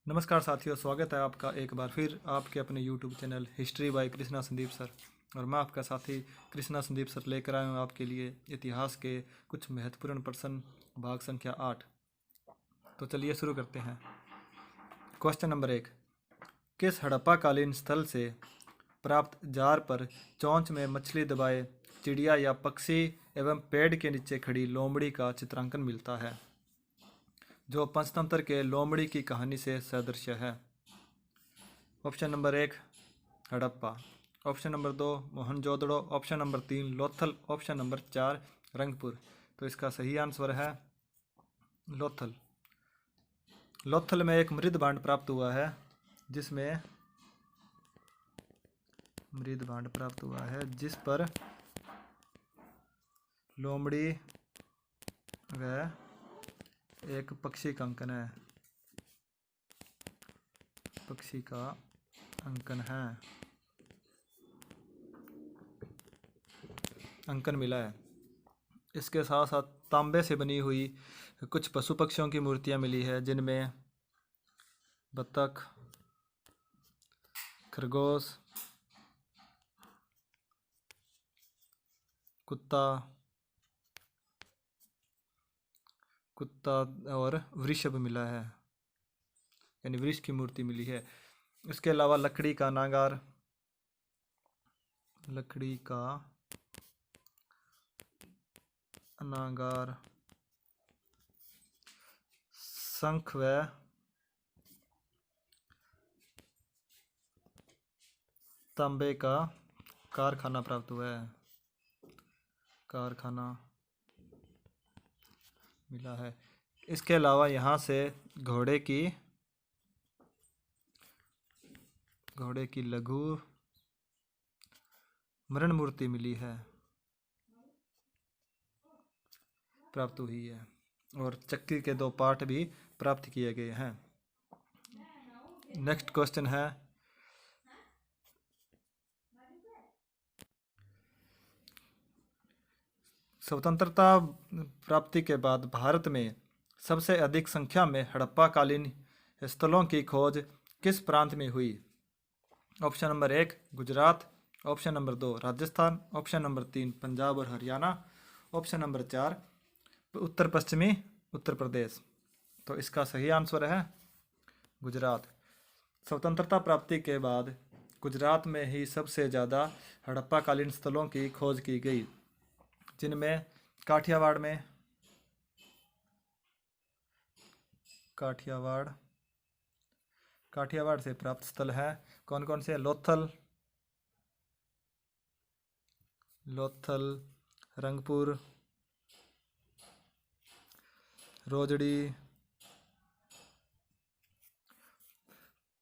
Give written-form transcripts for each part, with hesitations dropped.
नमस्कार साथियों, स्वागत है आपका एक बार फिर आपके अपने YouTube channel history by Krishna Sandeep sir. और मैं आपका साथी कृष्णा संदीप सर लेकर आया हूँ आपके लिए इतिहास के कुछ महत्वपूर्ण प्रश्न, भाग संख्या 8। तो चलिए शुरू करते हैं। Question number 1। किस हड़प्पाकालीन स्थल से प्राप्त जार पर चोंच में मछली दबाए चिड़िया या पक्षी एवं पेड़ के नीचे खड़ी लोमड़ी का चित्रांकन मिलता है, जो पंचतंत्र के लोमड़ी की कहानी से सदृश है? Option number 1 Harappa, option number 2 Mohenjodaro, option number 3 Lothal, option number 4 Rangpur. तो इसका सही आंसर है लोथल। लोथल में एक मृद भांड प्राप्त हुआ है, जिस पर लोमड़ी व एक पक्षी का अंकन मिला है। इसके साथ साथ तांबे से बनी हुई कुछ पशु पक्षियों की मूर्तियां मिली है, जिनमें बतख, खरगोश, कुत्ता और वृषभ मिला है, यानी वृक्ष की मूर्ति मिली है। इसके अलावा लकड़ी का अनागार, शंख व तांबे का कारखाना प्राप्त हुआ है, मिला है। इसके अलावा यहाँ से घोड़े की लघु मरण मूर्ति मिली है, प्राप्त हुई है, और चक्की के 2 पार्ट भी प्राप्त किए गए हैं। नेक्स्ट क्वेश्चन है, स्वतंत्रता प्राप्ति के बाद भारत में सबसे अधिक संख्या में हड़प्पाकालीन स्थलों की खोज किस प्रांत में हुई? Option number 1 Gujarat, option number 2 Rajasthan, option number 3 Punjab और हरियाणा, ऑप्शन नंबर 4 उत्तर पश्चिमी उत्तर प्रदेश। तो इसका सही आंसर है गुजरात। स्वतंत्रता प्राप्ति के बाद गुजरात में ही सबसे ज़्यादा हड़प्पाकालीन स्थलों की खोज की गई, जिनमें काठियावाड़ से प्राप्त स्थल है। कौन कौन से? लोथल, रंगपुर, रोजड़ी,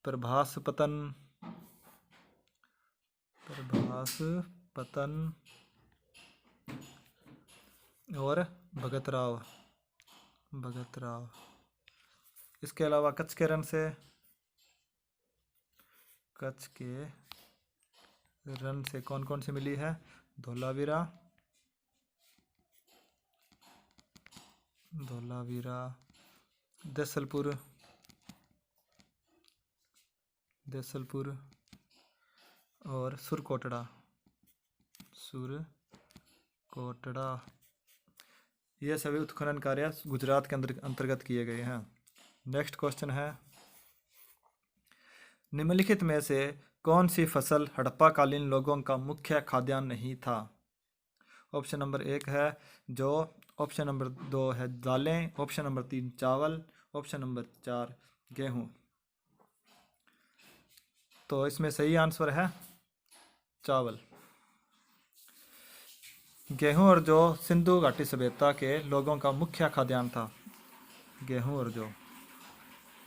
प्रभास पतन और भगत राव। इसके अलावा कच्छ के रण से कौन कौन सी मिली है? धोलावीरा, देसलपुर और सुरकोटड़ा। ये सभी उत्खनन कार्य गुजरात के अंतर्गत किए गए हैं। नेक्स्ट क्वेश्चन है, निम्नलिखित में से कौन सी फसल हड़प्पाकालीन लोगों का मुख्य खाद्यान्न नहीं था? ऑप्शन नंबर 1 है जौ, ऑप्शन नंबर 2 है दालें, ऑप्शन नंबर 3 चावल, ऑप्शन नंबर 4 गेहूं। तो इसमें सही आंसर है चावल। गेहूं और जौ सिंधु घाटी सभ्यता के लोगों का मुख्य खाद्यान्न था। गेहूं और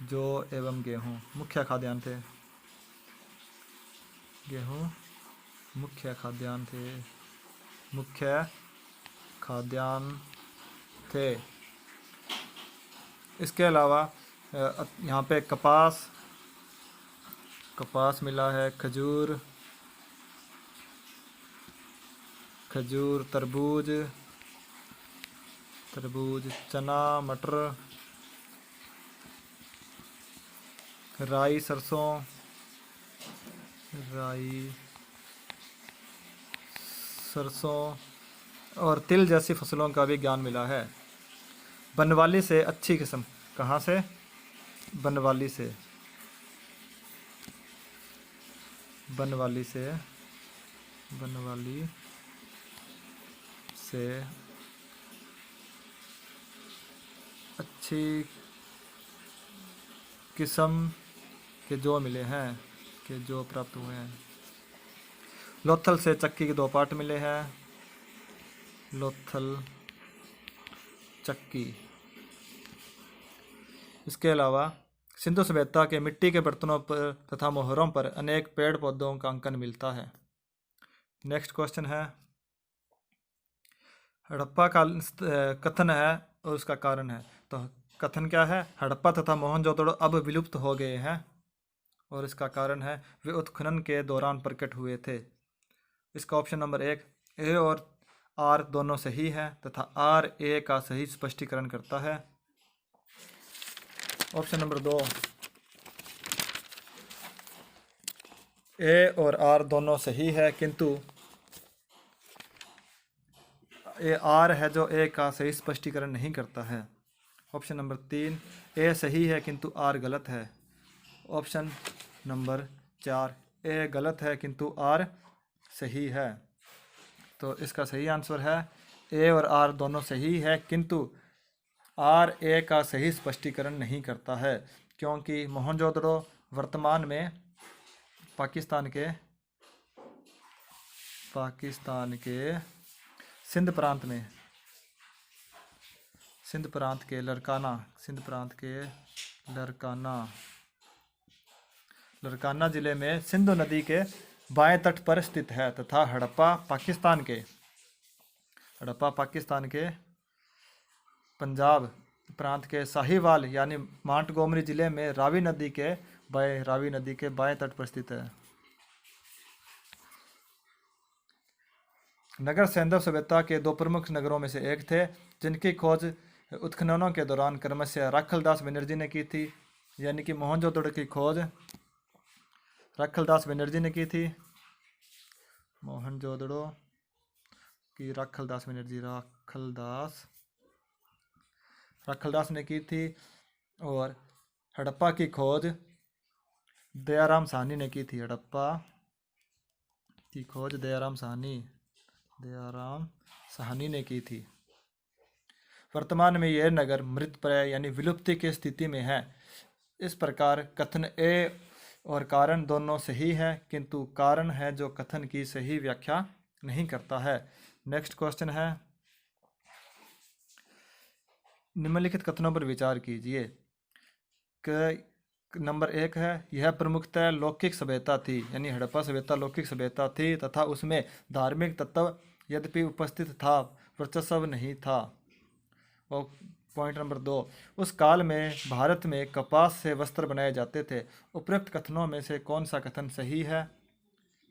जौ एवं गेहूं मुख्य खाद्यान्न थे। इसके अलावा यहाँ पे कपास मिला है, खजूर, तरबूज, चना, मटर, राई, सरसों, राई, सरसों और तिल जैसी फसलों का भी ज्ञान मिला है। बनवाली से अच्छी किस्म, कहाँ से? बनवाली से, बनवाली से, बनवाली से अच्छी किस्म के जो मिले हैं, के जो प्राप्त हुए हैं। लोथल से चक्की के 2 पार्ट मिले हैं। लोथल, चक्की। इसके अलावा सिंधु सभ्यता के मिट्टी के बर्तनों पर तथा मोहरों पर अनेक पेड़ पौधों का अंकन मिलता है। नेक्स्ट क्वेश्चन है, हड़प्पा का कथन है और उसका कारण है। तो कथन क्या है? हड़प्पा तथा मोहनजोदड़ो अब विलुप्त हो गए हैं और इसका कारण है वे उत्खनन के दौरान प्रकट हुए थे। इसका ऑप्शन नंबर 1 ए और आर दोनों सही है तथा आर ए का सही स्पष्टीकरण करता है। ऑप्शन नंबर 2 ए और आर दोनों सही है किंतु ए आर है जो ए का सही स्पष्टीकरण नहीं करता है। ऑप्शन नंबर 3 ए सही है किंतु आर गलत है। ऑप्शन नंबर 4 ए गलत है किंतु आर सही है। तो इसका सही आंसर है ए और आर दोनों सही है किंतु आर ए का सही स्पष्टीकरण नहीं करता है, क्योंकि मोहनजोदड़ो वर्तमान में पाकिस्तान के सिंध प्रांत के लरकाना जिले में सिंधु नदी के बाएं तट पर स्थित है तथा हड़प्पा पाकिस्तान के पंजाब प्रांत के साहिवाल यानी मांटगोमरी जिले में रावी नदी के बाएं तट पर स्थित है। नगर सैंधव सभ्यता के 2 प्रमुख नगरों में से एक थे जिनकी खोज उत्खननों के दौरान क्रमशः राखलदास बनर्जी ने की थी। यानी कि मोहनजोदड़ो की खोज राखलदास बनर्जी ने की थी। मोहनजोदड़ो की राखलदास ने की थी और हड़प्पा की खोज दयाराम साहनी ने की थी। हड़प्पा की खोज दयाराम साहनी ने की थी। वर्तमान में यह नगर मृतप्राय यानी विलुप्ति की स्थिति में है। इस प्रकार कथन ए और कारण दोनों सही है किंतु कारण है जो कथन की सही व्याख्या नहीं करता है। नेक्स्ट क्वेश्चन है, निम्नलिखित कथनों पर विचार कीजिए। नंबर 1 है, यह प्रमुखतः लौकिक सभ्यता थी, यानी हड़प्पा सभ्यता लौकिक सभ्यता थी तथा उसमें धार्मिक तत्व यद्यपि उपस्थित था, वर्चस्व नहीं था। और पॉइंट नंबर 2, उस काल में भारत में कपास से वस्त्र बनाए जाते थे। उपरोक्त कथनों में से कौन सा कथन सही है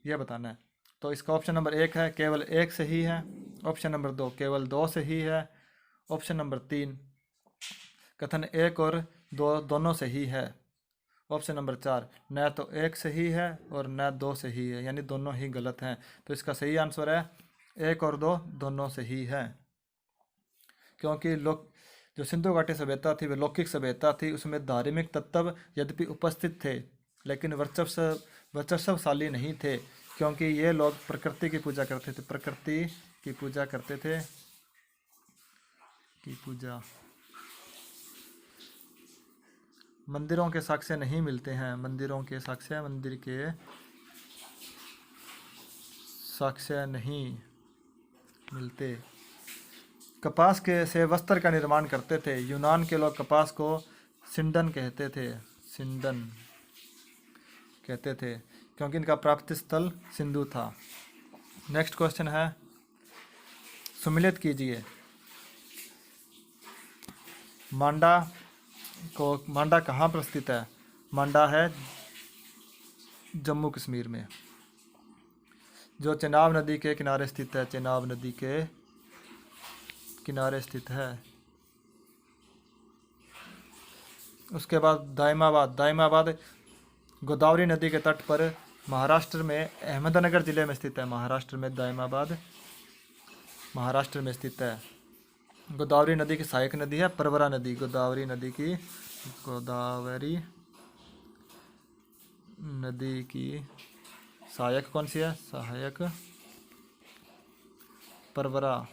यह बताना है। तो इसका ऑप्शन नंबर 1 है केवल 1 सही है। ऑप्शन नंबर 2 केवल 2 सही है। ऑप्शन नंबर 3 कथन 1 और 2 दोनों सही है। ऑप्शन नंबर 4 न तो 1 सही है और न 2 सही है, यानी दोनों ही गलत हैं। तो इसका सही आंसर है 1 और 2 दोनों सही है, क्योंकि जो सिंधु घाटी सभ्यता थी वह लौकिक सभ्यता थी। उसमें धार्मिक तत्व यद्यपि उपस्थित थे लेकिन वर्चस्वशाली नहीं थे, क्योंकि ये लोग प्रकृति की पूजा करते थे। मंदिरों के साक्ष्य नहीं मिलते हैं। मंदिर के साक्ष्य नहीं मिलते। कपास के से वस्त्र का निर्माण करते थे। यूनान के लोग कपास को सिंडन कहते थे क्योंकि इनका प्राप्ति स्थल सिंधु था। नेक्स्ट क्वेश्चन है, सम्मिलित कीजिए। मांडा कहाँ पर स्थित है? मांडा है जम्मू कश्मीर में, जो चेनाब नदी के किनारे स्थित है। उसके बाद दाइमाबाद गोदावरी नदी के तट पर महाराष्ट्र में अहमदनगर जिले में स्थित है। महाराष्ट्र में दायमाबाद महाराष्ट्र में स्थित है। गोदावरी नदी की सहायक नदी है परवरा नदी। गोदावरी नदी की सहायक कौन सी है? सहायक परवरा।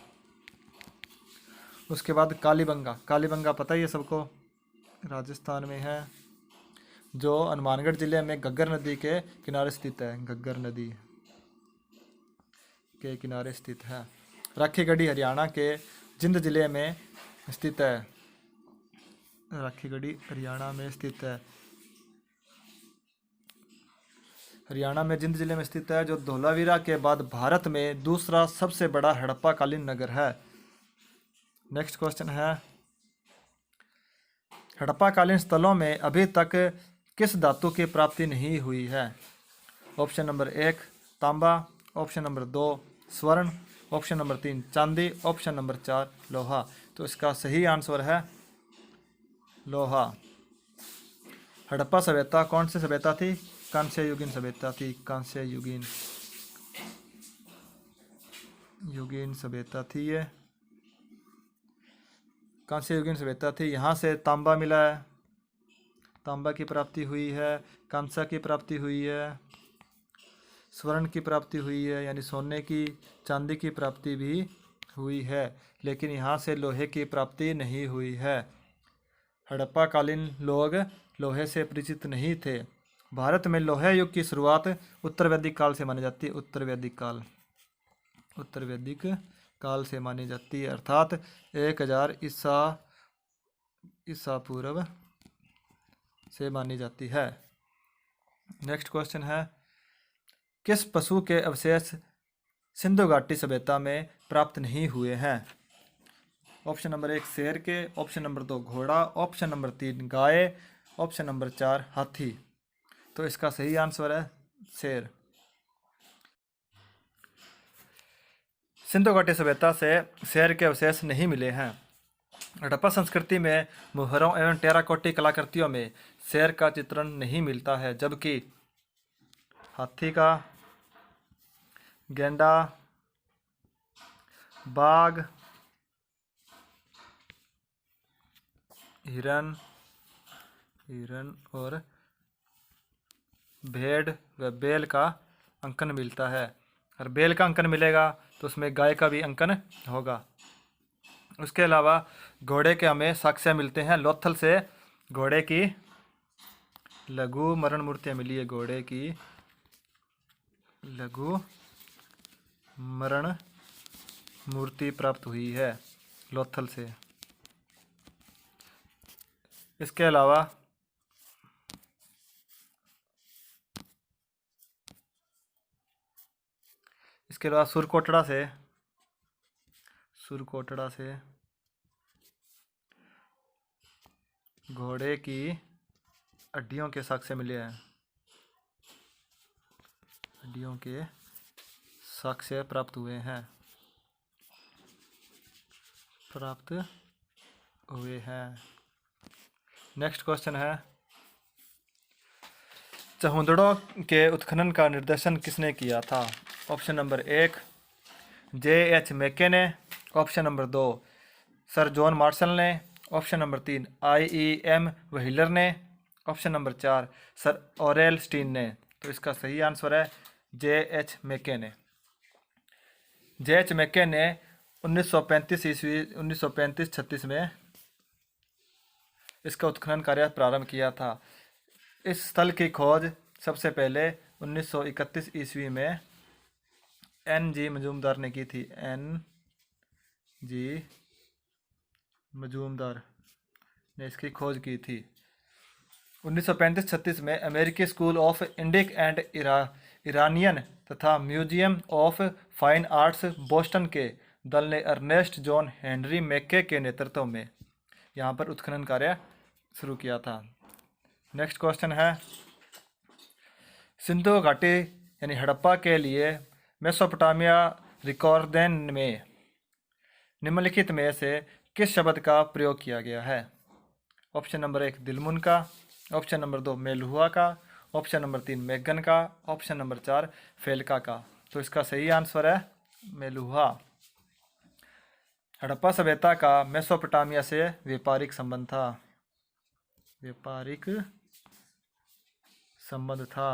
उसके बाद कालीबंगा। कालीबंगा पता ही है सबको, राजस्थान में है, जो हनुमानगढ़ जिले में घग्गर नदी के किनारे स्थित है। घग्गर नदी के किनारे स्थित है। राखीगढ़ी हरियाणा के जिंद जिले में स्थित है। राखीगढ़ी हरियाणा में स्थित है। हरियाणा में जिंद जिले में स्थित है, जो धोलावीरा के बाद भारत में दूसरा सबसे बड़ा हड़प्पा कालीन नगर है। नेक्स्ट क्वेश्चन है, हड़प्पा कालीन स्थलों में अभी तक किस धातु की प्राप्ति नहीं हुई है? ऑप्शन नंबर 1 तांबा, ऑप्शन नंबर 2 स्वर्ण, ऑप्शन नंबर 3 चांदी, ऑप्शन नंबर 4 लोहा। तो इसका सही आंसर है लोहा। हड़प्पा सभ्यता कौन सी सभ्यता थी? कांस्य युगीन सभ्यता थी। कांस्य युगीन सभ्यता थी ये। कांस्य युगीन सभ्यता थी। यहाँ से तांबा मिला है, तांबा की प्राप्ति हुई है, कांसा की प्राप्ति हुई है, स्वर्ण की प्राप्ति हुई है यानी सोने की, चांदी की प्राप्ति भी हुई है, लेकिन यहाँ से लोहे की प्राप्ति नहीं हुई है। हड़प्पा कालीन लोग लोहे से परिचित नहीं थे। भारत में लोहे युग की शुरुआत उत्तर वैदिक काल से मानी जाती है। उत्तर वैदिक काल से मानी जाती है, अर्थात 1000 ईसा पूर्व से मानी जाती है। नेक्स्ट क्वेश्चन है, किस पशु के अवशेष सिंधु घाटी सभ्यता में प्राप्त नहीं हुए हैं? ऑप्शन नंबर 1 शेर के, ऑप्शन नंबर 2 घोड़ा, ऑप्शन नंबर 3 गाय, ऑप्शन नंबर 4 हाथी। तो इसका सही आंसर है शेर। सिंधु घाटी सभ्यता से शेर के अवशेष नहीं मिले हैं। हड़प्पा संस्कृति में मुहरों एवं टेराकोटी कलाकृतियों में शेर का चित्रण नहीं मिलता है, जबकि हाथी का, गेंडा, बाघ, हिरन और भेड़ व बैल का अंकन मिलता है। और बैल का अंकन मिलेगा तो उसमें गाय का भी अंकन होगा। उसके अलावा घोड़े के हमें साक्ष्य मिलते हैं। लोथल से घोड़े की लघु मरण मूर्तियाँ मिली है। घोड़े की लघु मरण मूर्ति प्राप्त हुई है लोथल से। इसके अलावा सुरकोटड़ा से घोड़े की हड्डियों के साक्ष्य मिले हैं। हड्डियों के साक्ष्य प्राप्त हुए हैं। नेक्स्ट क्वेश्चन है, चहुंदड़ों के उत्खनन का निर्देशन किसने किया था? Option number 1 J.H. मैके ने, option number 2 sir John Marshall ने, ऑप्शन नंबर 3 I.E.M. व्हीलर ने, option number 4 sir Aurel Stein ने। तो इसका सही आंसर है J.H. मैके ने। J.H. मैके ने 1935-36 में इसका उत्खनन कार्य प्रारंभ किया था। इस स्थल की खोज सबसे पहले 1931 ईस्वी में N.G. मजूमदार ने की थी। N.G. मजूमदार ने इसकी खोज की थी। 1935-36 में अमेरिकी school of Indic and Iranian तथा museum of fine arts Boston के दल ने अर्नेस्ट जॉन हेनरी मैके के नेतृत्व में यहाँ पर उत्खनन कार्य शुरू किया था। नेक्स्ट क्वेश्चन है, सिंधु घाटी यानी हड़प्पा के लिए मेसोपोटामिया रिकॉर्डेन में निम्नलिखित में से किस शब्द का प्रयोग किया गया है? ऑप्शन नंबर 1 दिलमुन का, ऑप्शन नंबर 2 मेलुआ का, ऑप्शन नंबर 3 मेगन का, ऑप्शन नंबर 4 फेलका का। तो इसका सही आंसर है मेलुहा। हड़प्पा सभ्यता का मेसोपोटामिया से व्यापारिक संबंध था, व्यापारिक संबंध था।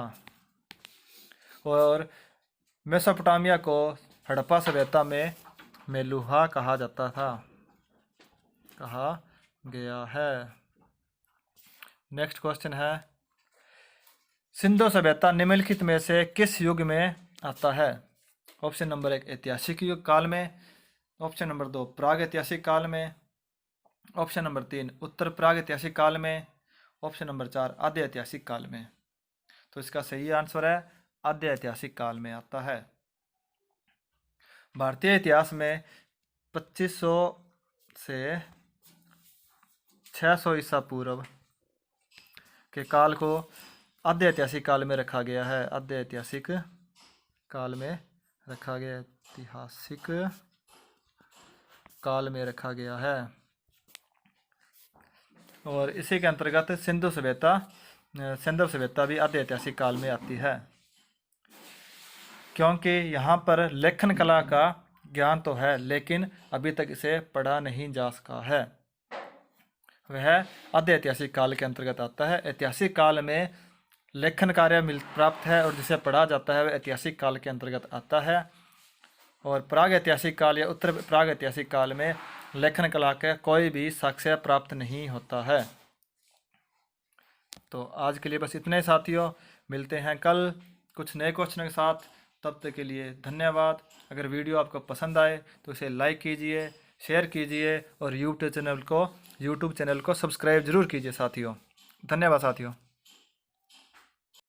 और मेसोपोटामिया को हड़प्पा सभ्यता में मेलुहा कहा जाता था, कहा गया है। नेक्स्ट क्वेश्चन है, सिंधु सभ्यता निम्नलिखित में से किस युग में आता है? ऑप्शन नंबर 1 ऐतिहासिक युग काल में, ऑप्शन नंबर 2 प्राग ऐतिहासिक काल में, ऑप्शन नंबर 3 उत्तर प्राग ऐतिहासिक काल में, ऑप्शन नंबर 4 आद्य ऐतिहासिक काल में। तो इसका सही आंसर है आद्य ऐतिहासिक काल में आता है। भारतीय इतिहास में 2500 से 600 ईसा पूर्व के काल को आद्य ऐतिहासिक काल में रखा गया है, आद्य ऐतिहासिक काल में रखा गया, ऐतिहासिक काल में रखा गया है। और इसी के अंतर्गत सिंधु सभ्यता भी आद्य ऐतिहासिक काल में आती है, क्योंकि यहाँ पर लेखन कला का ज्ञान तो है लेकिन अभी तक इसे पढ़ा नहीं जा सका है, वह आद्य ऐतिहासिक काल के अंतर्गत आता है। ऐतिहासिक काल में लेखन कार्य प्राप्त है और जिसे पढ़ा जाता है वह ऐतिहासिक काल के अंतर्गत आता है। और प्राग ऐतिहासिक काल या उत्तर प्राग ऐतिहासिक काल में लेखन कला का कोई भी साक्ष्य प्राप्त नहीं होता है। तो आज के लिए बस इतने साथियों, मिलते हैं कल कुछ नए क्वेश्चन के साथ। तब तक के लिए धन्यवाद। अगर वीडियो आपको पसंद आए तो इसे लाइक कीजिए, शेयर कीजिए और यूट्यूब चैनल को सब्सक्राइब जरूर कीजिए साथियों। धन्यवाद साथियों।